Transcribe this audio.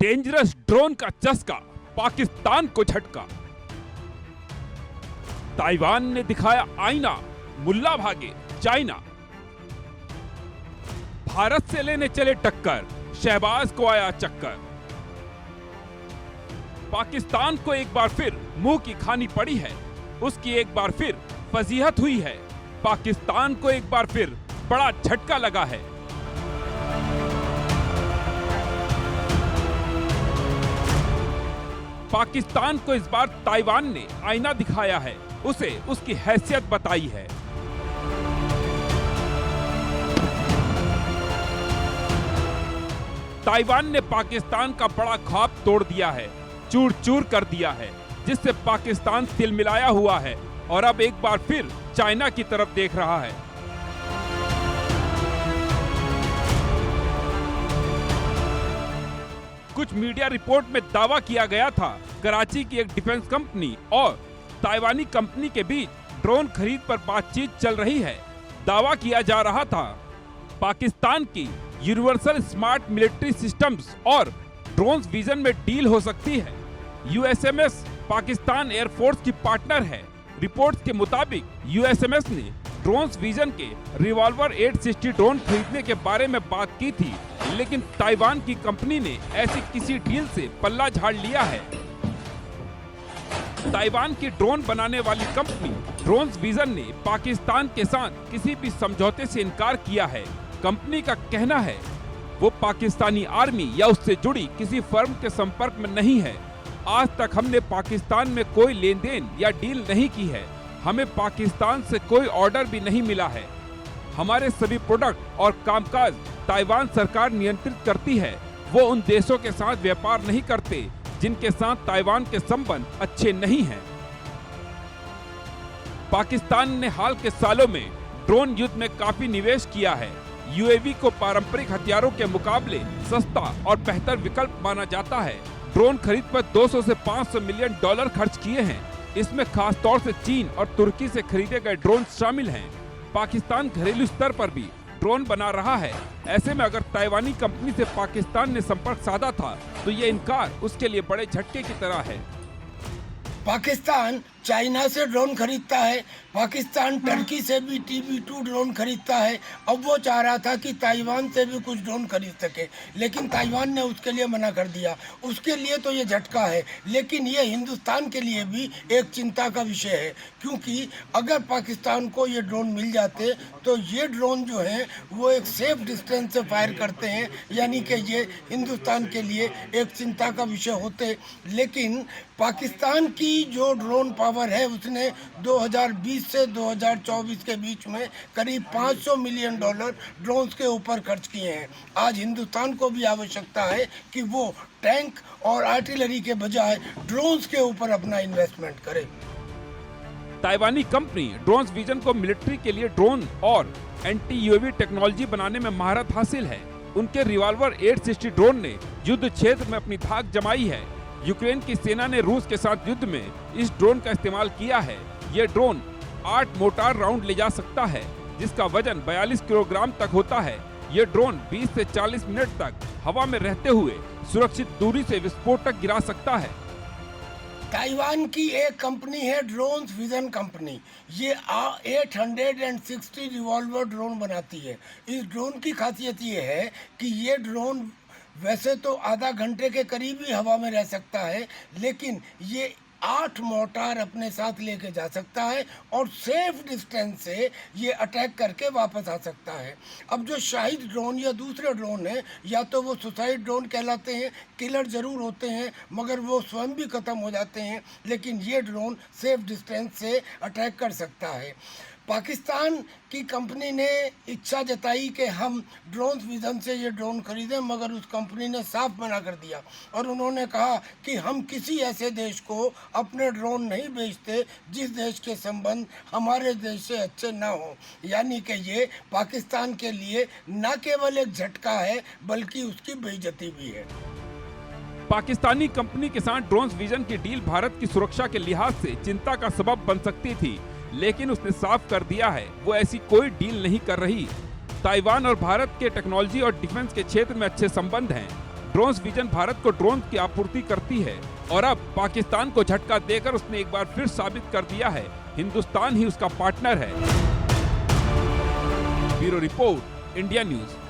Dangerous drone का चस्का, पाकिस्तान को झटका। ताइवान ने दिखाया आईना, मुल्ला भागे चाइना। भारत से लेने चले टक्कर, शहबाज को आया चक्कर। पाकिस्तान को एक बार फिर मुंह की खानी पड़ी है, उसकी एक बार फिर फजीहत हुई है। पाकिस्तान को एक बार फिर बड़ा झटका लगा है। पाकिस्तान को इस बार ताइवान ने आईना दिखाया है, उसे उसकी हैसियत बताई है। ताइवान ने पाकिस्तान का बड़ा ख्वाब तोड़ दिया है, चूर चूर कर दिया है, जिससे पाकिस्तान तिलमिलाया हुआ है और अब एक बार फिर चाइना की तरफ देख रहा है। कुछ मीडिया रिपोर्ट में दावा किया गया था कराची की एक डिफेंस कंपनी और ताइवानी कंपनी के बीच ड्रोन खरीद पर बातचीत चल रही है। दावा किया जा रहा था पाकिस्तान की यूनिवर्सल स्मार्ट मिलिट्री सिस्टम्स और ड्रोन विजन में डील हो सकती है। यूएसएमएस पाकिस्तान एयरफोर्स की पार्टनर है। रिपोर्ट्स के मुताबिक यूएसएमएस ने ड्रोन विजन के रिवॉल्वर 860 ड्रोन खरीदने के बारे में बात की थी, लेकिन ताइवान की कंपनी ने ऐसी किसी डील से पल्ला झाड़ लिया है। ताइवान की ड्रोन बनाने वाली कंपनी ड्रोन विजन ने पाकिस्तान के साथ किसी भी समझौते से इनकार किया है। कंपनी का कहना है वो पाकिस्तानी आर्मी या उससे जुड़ी किसी फर्म के संपर्क में नहीं है। आज तक हमने पाकिस्तान में कोई लेन देन या डील नहीं की है। हमें पाकिस्तान से कोई ऑर्डर भी नहीं मिला है। हमारे सभी प्रोडक्ट और कामकाज ताइवान सरकार नियंत्रित करती है। वो उन देशों के साथ व्यापार नहीं करते जिनके साथ ताइवान के संबंध अच्छे नहीं हैं। पाकिस्तान ने हाल के सालों में ड्रोन युद्ध में काफी निवेश किया है। यूएवी को पारंपरिक हथियारों के मुकाबले सस्ता और बेहतर विकल्प माना जाता है। ड्रोन खरीद पर 200 से 500 मिलियन डॉलर खर्च किए हैं। इसमें खास तौर से चीन और तुर्की से खरीदे गए ड्रोन शामिल हैं। पाकिस्तान घरेलू स्तर पर भी ड्रोन बना रहा है। ऐसे में अगर ताइवानी कंपनी से पाकिस्तान ने संपर्क साधा था तो ये इनकार उसके लिए बड़े झटके की तरह है। पाकिस्तान चाइना से ड्रोन खरीदता है, पाकिस्तान टर्की से भी TB2 ड्रोन खरीदता है। अब वो चाह रहा था कि ताइवान से भी कुछ ड्रोन खरीद सके, लेकिन ताइवान ने उसके लिए मना कर दिया। उसके लिए तो ये झटका है, लेकिन ये हिंदुस्तान के लिए भी एक चिंता का विषय है, क्योंकि अगर पाकिस्तान को ये ड्रोन मिल जाते तो ये ड्रोन जो हैं वो एक सेफ डिस्टेंस से फायर करते हैं, यानी कि ये हिंदुस्तान के लिए एक चिंता का विषय होते। लेकिन पाकिस्तान की जो ड्रोन पावर है उसने 2020 से 2024 के बीच में करीब 500 मिलियन डॉलर ड्रोन्स के ऊपर खर्च किए हैं। आज हिंदुस्तान को भी आवश्यकता है कि वो टैंक और आर्टिलरी के बजाय ड्रोन्स के ऊपर अपना इन्वेस्टमेंट करे। ताइवानी कंपनी ड्रोन विजन को मिलिट्री के लिए ड्रोन और एंटी यूएवी टेक्नोलॉजी बनाने में महारत हासिल है। उनके रिवॉल्वर 860 ड्रोन ने युद्ध क्षेत्र में अपनी धाक जमाई है। यूक्रेन की सेना ने रूस के साथ युद्ध में इस ड्रोन का इस्तेमाल किया है। ये ड्रोन 8 मोर्टार राउंड ले जा सकता है, जिसका वजन 42 किलोग्राम तक होता है। ये ड्रोन 20 से 40 मिनट तक हवा में रहते हुए सुरक्षित दूरी से विस्फोटक गिरा सकता है। ताइवान की एक कंपनी है ड्रोन विजन कंपनी। ये 860 रिवॉल्वर ड्रोन बनाती है। इस ड्रोन की खासियत ये है कि ये ड्रोन वैसे तो आधा घंटे के करीब ही हवा में रह सकता है, लेकिन ये 8 मोर्टार अपने साथ लेके जा सकता है और सेफ डिस्टेंस से ये अटैक करके वापस आ सकता है। अब जो शाहिद ड्रोन या दूसरे ड्रोन हैं, या तो वो सुसाइड ड्रोन कहलाते हैं, किलर ज़रूर होते हैं मगर वो स्वयं भी ख़त्म हो जाते हैं, लेकिन ये ड्रोन सेफ डिस्टेंस से अटैक कर सकता है। पाकिस्तान की कंपनी ने इच्छा जताई कि हम ड्रोन विजन से ये ड्रोन खरीदें, मगर उस कंपनी ने साफ मना कर दिया और उन्होंने कहा कि हम किसी ऐसे देश को अपने ड्रोन नहीं बेचते जिस देश के संबंध हमारे देश से अच्छे ना हो। यानी कि ये पाकिस्तान के लिए न केवल एक झटका है बल्कि उसकी बेइज्जती भी है। पाकिस्तानी कंपनी के साथ ड्रोन विजन की डील भारत की सुरक्षा के लिहाज से चिंता का सबब बन सकती थी, लेकिन उसने साफ कर दिया है वो ऐसी कोई डील नहीं कर रही। ताइवान और भारत के टेक्नोलॉजी और डिफेंस के क्षेत्र में अच्छे संबंध हैं। ड्रोन्स विजन भारत को ड्रोन की आपूर्ति करती है और अब पाकिस्तान को झटका देकर उसने एक बार फिर साबित कर दिया है हिंदुस्तान ही उसका पार्टनर है। Bureau report, India news.